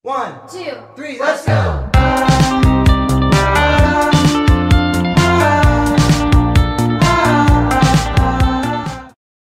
One, 2, 3, let's go!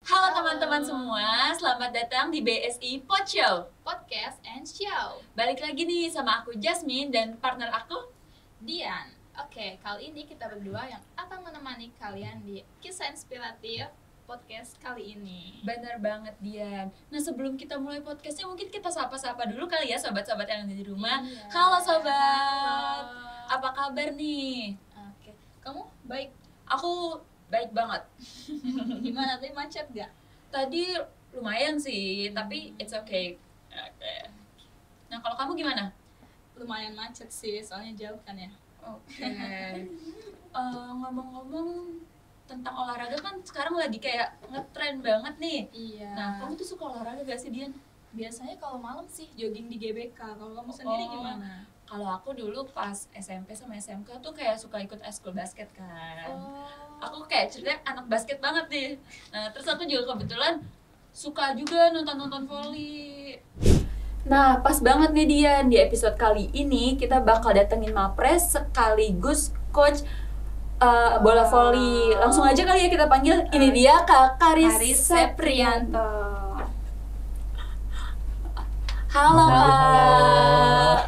Halo teman-teman semua, selamat datang di BSI Pod Show Podcast and Show. Balik lagi nih sama aku Jasmine dan partner aku Dian. Oke, kali ini kita berdua yang akan menemani kalian di kisah inspiratif podcast kali ini. Bener banget Dian. Nah sebelum kita mulai podcastnya mungkin kita sapa-sapa dulu kali ya sobat-sobat yang ada di rumah. Iya. Halo sobat, Halo. apa kabar nih? Oke, kamu baik? Aku baik banget. Gimana tadi, macet gak? Tadi lumayan sih, tapi it's okay. Oke. Nah kalau kamu gimana? Lumayan macet sih, soalnya jauh kan ya. Oke. Ngomong-ngomong tentang olahraga kan sekarang lagi kayak ngetren banget nih. Iya. Nah, kamu tuh suka olahraga gak sih, Dian? Biasanya kalau malam sih jogging di GBK. Kalau kamu sendiri Oh. gimana? Kalau aku dulu pas SMP sama SMK tuh kayak suka ikut eskul basket kan. Aku kayak ceritanya anak basket banget nih. Nah, terus aku juga kebetulan suka juga nonton voli. Nah, pas banget nih Dian, di episode kali ini kita bakal datengin Mapres sekaligus coach bola voli. Langsung aja kali ya kita panggil. Ini dia Kak Karis Seprianto. Halo Kak.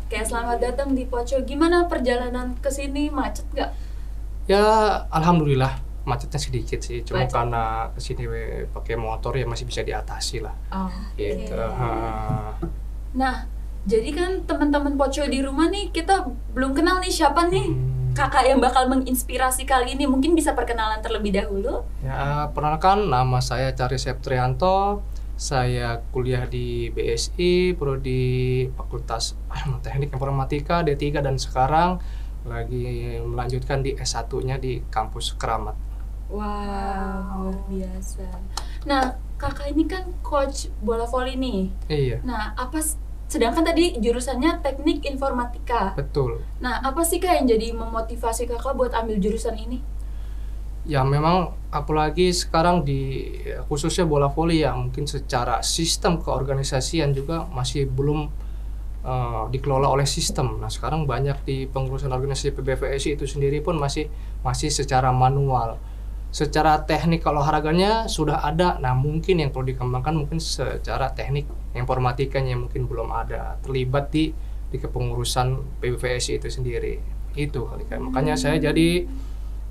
Oke, selamat datang di Poco. Gimana perjalanan ke sini? Macet nggak? Ya, alhamdulillah macetnya sedikit sih. Cuma Macet. karena kesini pakai motor ya masih bisa diatasi lah. Oh, Gitu. Nah, jadi kan teman-teman Poco di rumah nih kita belum kenal nih siapa nih kakak yang bakal menginspirasi kali ini. Mungkin bisa perkenalan terlebih dahulu. Ya, perkenalkan nama saya Karis Seprianto. Saya kuliah di BSI, prodi Fakultas Teknik Informatika D3 dan sekarang lagi melanjutkan di S1-nya di kampus Keramat. Wow, luar biasa. Nah, kakak ini kan coach bola voli nih. Iya, Nah, sedangkan tadi jurusannya teknik informatika. betul. Nah, apa sih kak yang jadi memotivasi kakak buat ambil jurusan ini? Ya memang apalagi sekarang di khususnya bola voli ya mungkin secara sistem keorganisasian juga masih belum dikelola oleh sistem. Nah sekarang banyak di pengurusan organisasi PBVSI itu sendiri pun masih secara manual. Secara teknik olahraganya sudah ada, nah mungkin yang perlu dikembangkan mungkin secara teknik informatikanya yang mungkin belum ada terlibat di kepengurusan PBVSI itu sendiri. Itu kali kan. Makanya saya jadi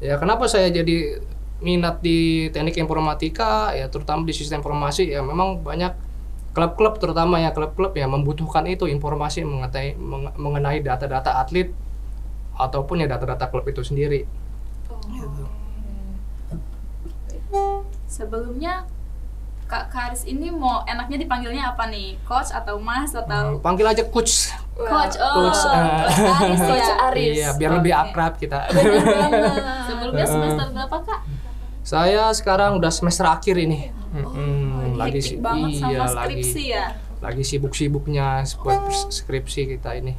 kenapa saya jadi minat di teknik informatika ya terutama di sistem informasi ya memang banyak klub-klub terutama ya klub-klub ya membutuhkan itu informasi mengenai data-data atlet ataupun ya data-data klub itu sendiri. Sebelumnya Kak Karis ini mau enaknya dipanggilnya apa nih? Coach atau Mas atau Panggil aja coach. Coach? Coach, Aris Coach ya. Aris. Iya, biar lebih Oke. akrab kita. Sebelumnya semester berapa Kak? Saya sekarang udah semester akhir ini. Hektik banget sama skripsi ya. Lagi sibuk-sibuknya buat skripsi kita ini.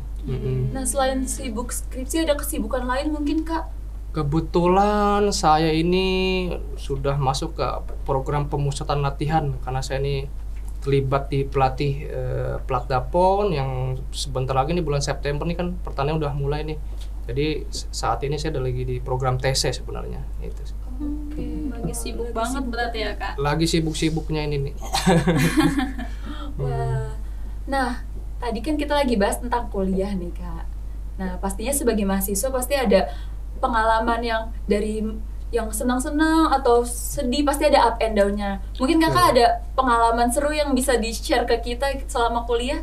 Nah, selain sibuk skripsi ada kesibukan lain mungkin kak? Kebetulan saya ini sudah masuk ke program pemusatan latihan karena saya ini terlibat di pelatih Platdapon yang sebentar lagi nih bulan September nih kan pertandingan udah mulai nih. Jadi saat ini saya udah lagi di program TC sebenarnya itu. Oke. Lagi sibuk banget berarti ya Kak? Lagi sibuk-sibuknya ini nih. Wah. Nah, tadi kan kita lagi bahas tentang kuliah nih kak. Nah, pastinya sebagai mahasiswa pasti ada pengalaman yang dari yang senang-senang atau sedih, pasti ada up and down-nya. Mungkin kakak ada pengalaman seru yang bisa di-share ke kita selama kuliah?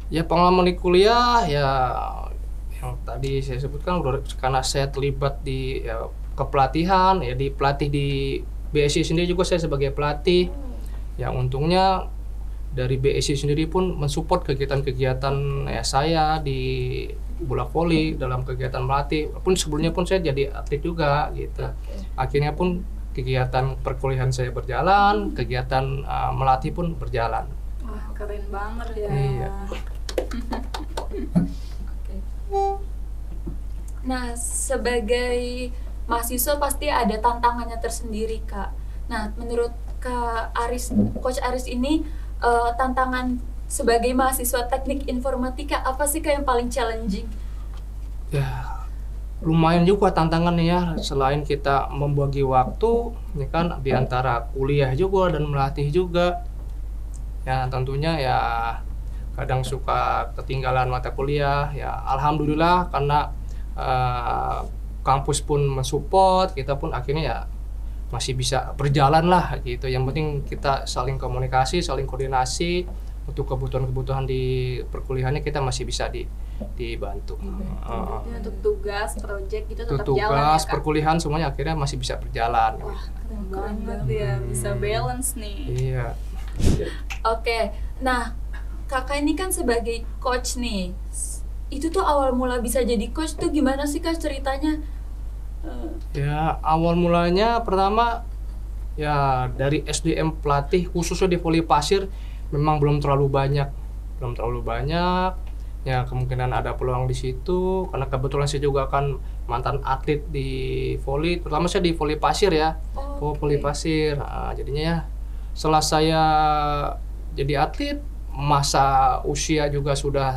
Ya pengalaman di kuliah ya yang tadi saya sebutkan udah karena saya terlibat di kepelatihan ya pelatih di BSI sendiri juga saya sebagai pelatih. Ya untungnya dari BSI sendiri pun mensupport kegiatan-kegiatan saya di bola voli dalam kegiatan melatih. Pun sebelumnya pun saya jadi atlet juga gitu. Akhirnya pun kegiatan perkuliahan saya berjalan, kegiatan melatih pun berjalan. Wah keren banget ya. Iya. Oke. Nah, sebagai mahasiswa pasti ada tantangannya tersendiri, Kak. Nah, menurut Kak Aris, Coach Aris ini tantangan sebagai mahasiswa teknik informatika, apa sih Kak yang paling challenging? Ya lumayan juga tantangannya ya, selain kita membagi waktu ya kan di antara kuliah juga dan melatih juga. Ya tentunya ya kadang suka ketinggalan mata kuliah, ya alhamdulillah karena kampus pun mensupport, kita pun akhirnya ya masih bisa berjalan lah gitu. Yang penting kita saling komunikasi, saling koordinasi untuk kebutuhan-kebutuhan di perkuliahannya, kita masih bisa dibantu. Jadi untuk tugas, project gitu tetap Untuk jalan ya tugas, Kak? perkuliahan semuanya akhirnya masih bisa berjalan. Wah, keren banget ya, bisa balance nih. Iya. Oke, nah Kakak ini kan sebagai coach nih, itu tuh awal mula bisa jadi coach tuh gimana sih Kak ceritanya? Ya awal mulanya pertama ya dari SDM pelatih khususnya di voli pasir memang belum terlalu banyak ya, kemungkinan ada peluang di situ karena kebetulan saya juga kan mantan atlet di voli, terutama saya di voli pasir ya. Voli pasir. Nah, jadinya ya setelah saya jadi atlet, masa usia juga sudah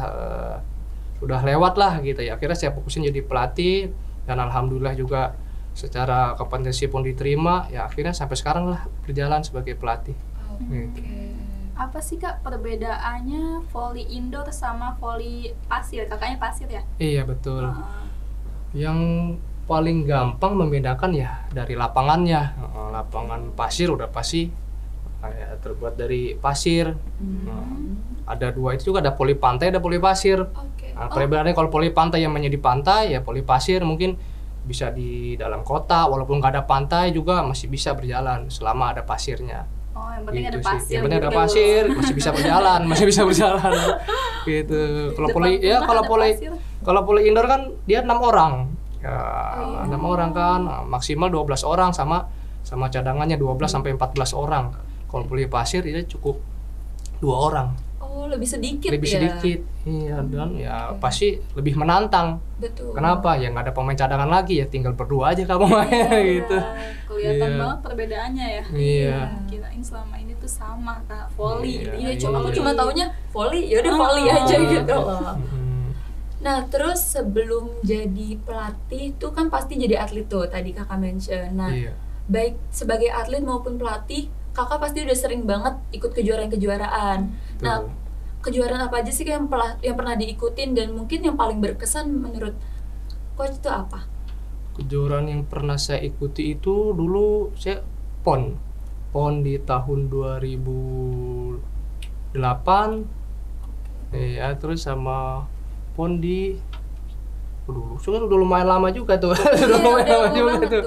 lewat lah gitu ya, akhirnya saya fokusin jadi pelatih dan alhamdulillah juga secara kompetensi pun diterima ya, akhirnya sampai sekarang lah berjalan sebagai pelatih. Apa sih Kak perbedaannya voli indoor sama voli pasir? Kakaknya pasir ya? Iya betul. Yang paling gampang membedakan ya dari lapangannya. Lapangan pasir udah pasti ya, terbuat dari pasir. Ada dua itu juga, ada voli pantai, ada voli pasir. Nah, perbedaannya kalau voli pantai yang mainnya di pantai, ya voli pasir mungkin bisa di dalam kota, walaupun nggak ada pantai juga masih bisa berjalan selama ada pasirnya. Oh, yang penting Gitu ada sih. pasir. Yang penting ada gitu. pasir, masih bisa berjalan, gitu. Kalau Depan voli ya rumah kalau ada voli pasir. kalau voli indoor kan dia 6 orang. Ya, 6 orang kan, maksimal 12 orang sama cadangannya 12 sampai 14 orang. Kalau voli pasir dia cukup 2 orang. Oh, lebih sedikit Lebih ya? sedikit. Iya, dan ya pasti lebih menantang. Betul. Kenapa? Ya nggak ada pemain cadangan lagi, ya tinggal berdua aja kamu main gitu. Kelihatan Iya. banget perbedaannya ya. Iya. Kirain selama ini tuh sama Kak, voli. Iya, Gitu. aku cuma taunya volley, yaudah volley aja gitu loh. Nah, terus sebelum jadi pelatih tuh kan pasti jadi atlet tuh, tadi Kakak mention. Nah, Iya. baik sebagai atlet maupun pelatih, Kakak pasti udah sering banget ikut kejuaraan-kejuaraan. Nah, Betul. kejuaraan apa aja sih yang pernah diikutin dan mungkin yang paling berkesan menurut coach itu apa? Kejuaraan yang pernah saya ikuti itu dulu saya PON di tahun 2008 ya, terus sama PON di udah lumayan lama juga tuh. Udah lumayan lama juga tuh.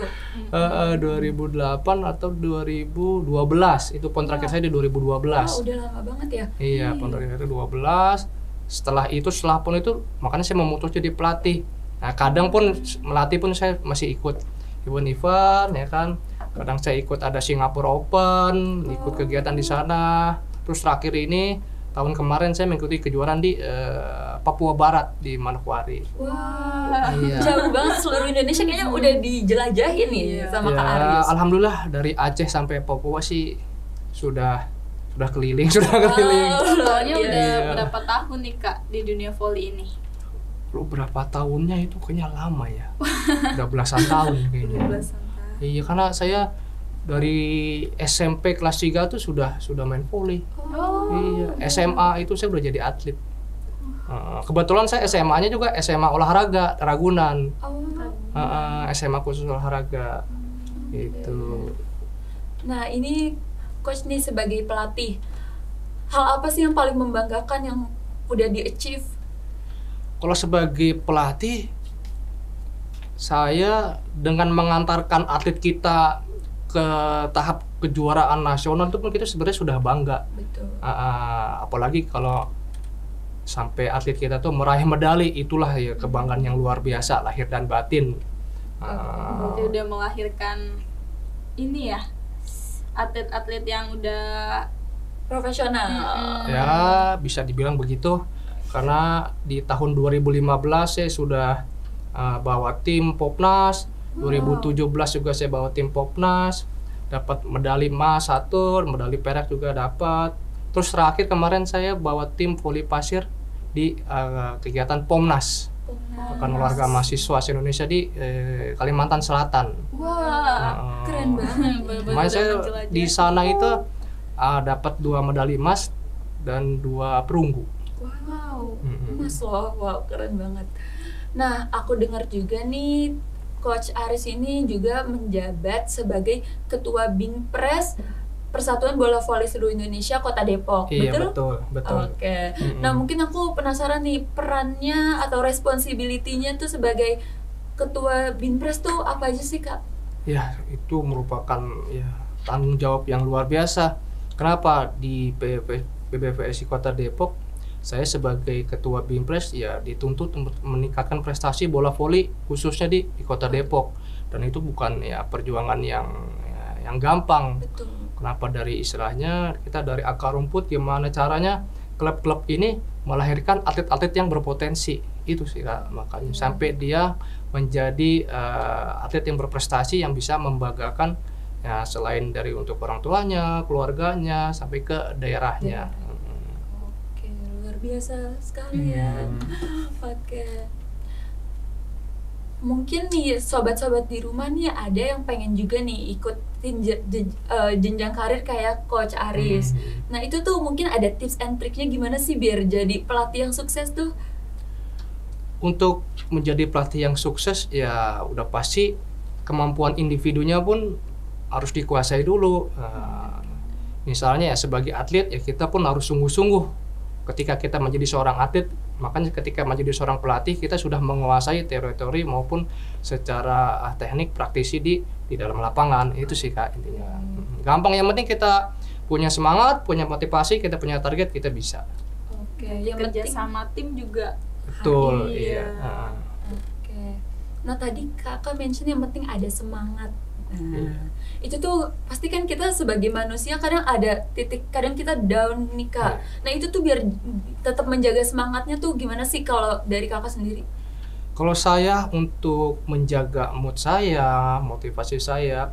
2008 atau 2012 itu PON terakhir saya di 2012. Udah lama banget ya? Iya, PON terakhir itu 12. Setelah PON itu makanya saya memutus jadi pelatih. Nah, kadang pun melatih pun saya masih ikut event ya kan. Kadang saya ikut ada Singapore Open, ikut kegiatan di sana. Terus terakhir ini tahun kemarin saya mengikuti kejuaraan di Papua Barat di Manokwari. Wah, Iya. jauh banget, seluruh Indonesia kayaknya udah dijelajahin nih sama Kak Aryus. Alhamdulillah dari Aceh sampai Papua sih sudah keliling, keliling. Soalnya Iya. udah berapa tahun nih Kak di dunia voli ini? Lu berapa tahunnya itu kayaknya lama ya. Udah belasan tahun kayaknya. Belasan tahun. Iya, karena saya dari SMP kelas 3 tuh sudah main voli. Iya, SMA itu saya udah jadi atlet. Kebetulan saya SMA-nya juga SMA olahraga Ragunan. SMA khusus olahraga. Gitu. Nah, ini coach nih sebagai pelatih, hal apa sih yang paling membanggakan yang udah di-achieve? Kalau sebagai pelatih, saya dengan mengantarkan atlet kita ke tahap kejuaraan nasional itu pun kita sebenarnya sudah bangga. Betul. Apalagi kalau sampai atlet kita tuh meraih medali, itulah ya kebanggaan yang luar biasa, lahir dan batin. Berarti udah melahirkan ini ya, atlet-atlet yang udah Profesional. Ya bisa dibilang begitu, karena di tahun 2015 saya sudah bawa tim Popnas, 2017 juga saya bawa tim Popnas, dapat medali emas 1, medali perak juga dapat. Terus terakhir kemarin saya bawa tim voli pasir di kegiatan Pomnas, Pekan Olahraga Mahasiswa Indonesia di Kalimantan Selatan. Wah, keren banget. Kemarin saya di sana itu dapat 2 medali emas dan 2 perunggu. Wow, emas loh, wow keren banget. Nah, aku dengar juga nih Coach Aris ini juga menjabat sebagai Ketua Binpres Persatuan Bola Voli Seluruh Indonesia Kota Depok. Iya, betul? betul. Oke. Nah, mungkin aku penasaran nih perannya atau responsibility-nya tuh sebagai Ketua Binpres tuh apa aja sih, Kak? Ya, itu merupakan ya tanggung jawab yang luar biasa. Kenapa di PBVSI Kota Depok saya sebagai ketua Binpres ya dituntut untuk meningkatkan prestasi bola voli khususnya di Kota Depok, dan itu bukan ya perjuangan yang gampang. Betul. Kenapa? Dari istilahnya kita dari akar rumput, gimana caranya klub-klub ini melahirkan atlet-atlet yang berpotensi, itu sih Kak. Makanya sampai dia menjadi atlet yang berprestasi yang bisa membanggakan ya, selain dari untuk orang tuanya, keluarganya, sampai ke daerahnya. Oke, luar biasa sekali ya. Oke. Mungkin nih sobat-sobat di rumah nih ada yang pengen juga nih ikutin jenjang karir kayak Coach Aris. Nah, itu tuh mungkin ada tips and triknya gimana sih biar jadi pelatih yang sukses tuh? Untuk menjadi pelatih yang sukses ya udah pasti kemampuan individunya pun harus dikuasai dulu. Misalnya ya sebagai atlet ya kita pun harus sungguh-sungguh ketika kita menjadi seorang atlet. Makanya ketika menjadi seorang pelatih kita sudah menguasai teori maupun secara teknik praktisi di dalam lapangan. Itu sih Kak intinya. Gampang, yang penting kita punya semangat, punya motivasi, kita punya target, kita bisa. Oke, yang kerja sama tim juga. Betul, iya. Oke. Nah, tadi Kakak mention yang penting ada semangat. Nah, itu tuh pasti kan kita sebagai manusia kadang ada titik, kadang kita down nih Kak. Nah, itu tuh biar tetap menjaga semangatnya tuh gimana sih kalau dari Kakak sendiri? Kalau saya untuk menjaga mood saya, motivasi saya,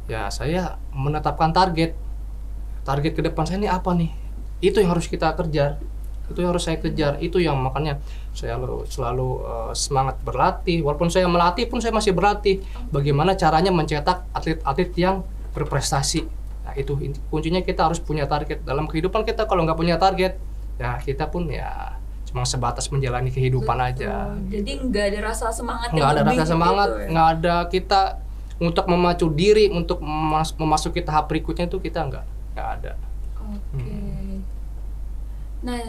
ya saya menetapkan target. Target ke depan saya ini apa nih? Itu yang harus kita kejar. Itu yang harus saya kejar. Itu yang makanya saya selalu semangat berlatih. Walaupun saya melatih pun saya masih berlatih. Bagaimana caranya mencetak atlet-atlet yang berprestasi. Nah, itu kuncinya, kita harus punya target. Dalam kehidupan kita kalau nggak punya target, ya kita pun ya cuma sebatas menjalani kehidupan aja. Jadi nggak ada rasa semangat. Nggak ada rasa semangat, gitu ya? nggak ada kita untuk memacu diri untuk memasuki tahap berikutnya, itu kita nggak ada. Oke. Nah,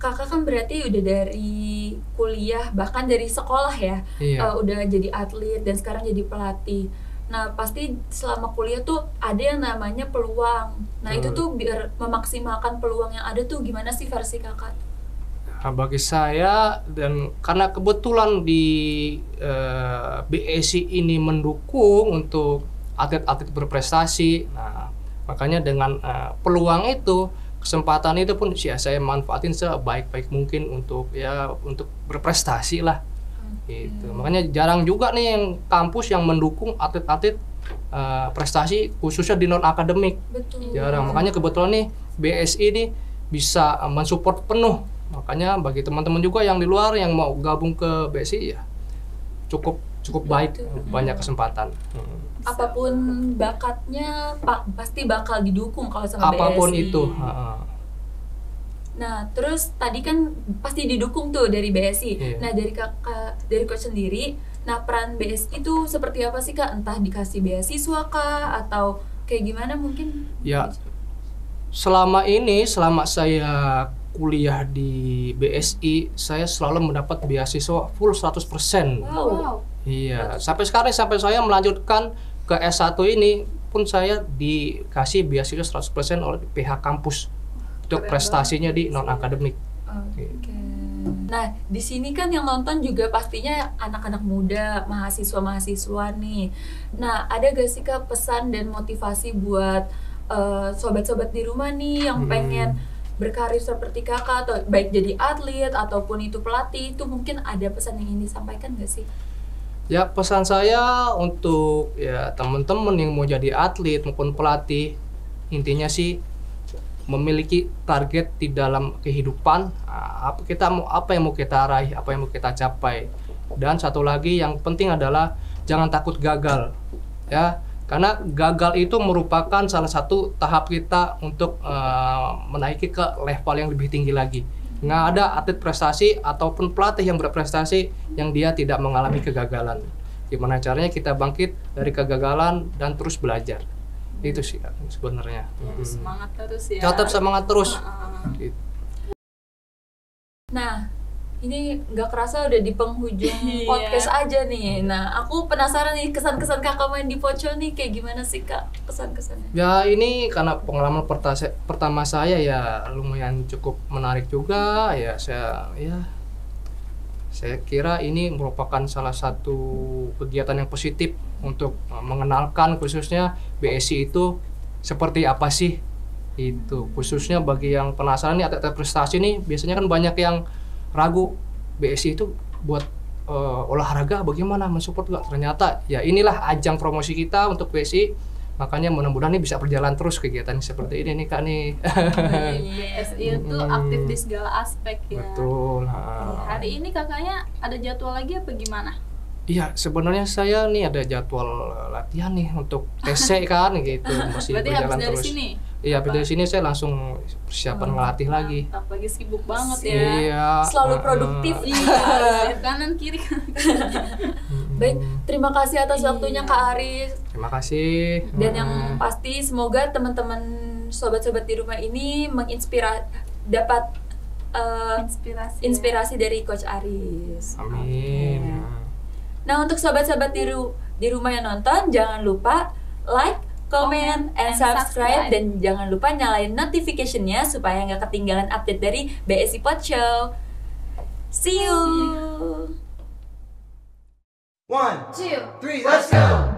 Kakak kan berarti udah dari kuliah, bahkan dari sekolah ya, udah jadi atlet dan sekarang jadi pelatih. Nah, pasti selama kuliah tuh ada yang namanya peluang. Nah, itu tuh biar memaksimalkan peluang yang ada tuh gimana sih versi Kakak? Nah, bagi saya, dan karena kebetulan di BSI ini mendukung untuk atlet-atlet berprestasi, nah makanya dengan peluang itu, kesempatan itu pun ya saya manfaatin sebaik-baik mungkin untuk berprestasi lah. Gitu. Makanya jarang juga nih yang kampus yang mendukung atlet-atlet prestasi khususnya di non akademik. Betul. Jarang. Makanya kebetulan nih BSI ini bisa mensupport penuh. Makanya bagi teman-teman juga yang di luar yang mau gabung ke BSI ya cukup baik, banyak kesempatan. Apapun bakatnya pasti bakal didukung kalau sama apapun BSI. itu. Nah, terus tadi kan pasti didukung tuh dari BSI. Iya. Nah, dari Kakak, dari Coach sendiri, nah peran BSI itu seperti apa sih Kak? Entah dikasih beasiswa kah atau kayak gimana mungkin? Ya, selama saya kuliah di BSI, saya selalu mendapat beasiswa full 100%. Wow. Iya, sampai sekarang sampai saya melanjutkan ke S1 ini pun saya dikasih beasiswa 100% oleh pihak kampus untuk prestasinya di non akademik. Oke. Nah, di sini kan yang nonton juga pastinya anak-anak muda, mahasiswa-mahasiswa nih. Nah, ada gak sih Kak pesan dan motivasi buat sobat-sobat di rumah nih yang pengen berkarir seperti Kakak, atau baik jadi atlet ataupun itu pelatih, itu mungkin ada pesan yang ingin disampaikan gak sih? Ya, pesan saya untuk ya teman-teman yang mau jadi atlet maupun pelatih, intinya sih memiliki target di dalam kehidupan, apa yang mau kita raih, apa yang mau kita capai. Dan satu lagi yang penting adalah jangan takut gagal, ya, karena gagal itu merupakan salah satu tahap kita untuk menaiki ke level yang lebih tinggi lagi. Nggak ada atlet prestasi ataupun pelatih yang berprestasi yang dia tidak mengalami kegagalan. Gimana caranya kita bangkit dari kegagalan dan terus belajar. Itu sih sebenarnya. Semangat terus ya. Tetap semangat terus. Gitu. Nah, ini nggak kerasa udah di penghujung podcast aja nih. Nah, aku penasaran nih kesan-kesan kakak main di Poco nih kayak gimana sih kak kesan-kesannya? Ya ini karena pengalaman pertama saya ya lumayan cukup menarik juga ya. Saya kira ini merupakan salah satu kegiatan yang positif untuk mengenalkan khususnya BSI itu seperti apa sih. Itu khususnya bagi yang penasaran nih atlet prestasi nih, biasanya kan banyak yang ragu BSI itu buat olahraga bagaimana, mensupport nggak? Ternyata ya inilah ajang promosi kita untuk BSI, makanya mudah-mudahan ini bisa berjalan terus kegiatan seperti ini nih kak nih. BSI itu aktif di segala aspek ya. Betul. Hari ini kakaknya ada jadwal lagi apa gimana? Iya, sebenarnya saya nih ada jadwal latihan nih untuk TC kan gitu, masih berarti berjalan habis dari terus. sini? Iya, habis dari sini saya langsung persiapan ngelatih lagi. Lagi sibuk banget ya. Iya. Selalu produktif. Iya, kanan kiri. Baik, terima kasih atas waktunya Kak Aris. Terima kasih. Dan yang pasti semoga teman-teman sobat-sobat di rumah ini dapat inspirasi dari Coach Aris. Amin. Nah, untuk sobat-sobat di rumah yang nonton, jangan lupa like, comment, and subscribe, dan jangan lupa nyalain notification-nya supaya nggak ketinggalan update dari BSI Poco. See you. 1, 2, 3, let's go!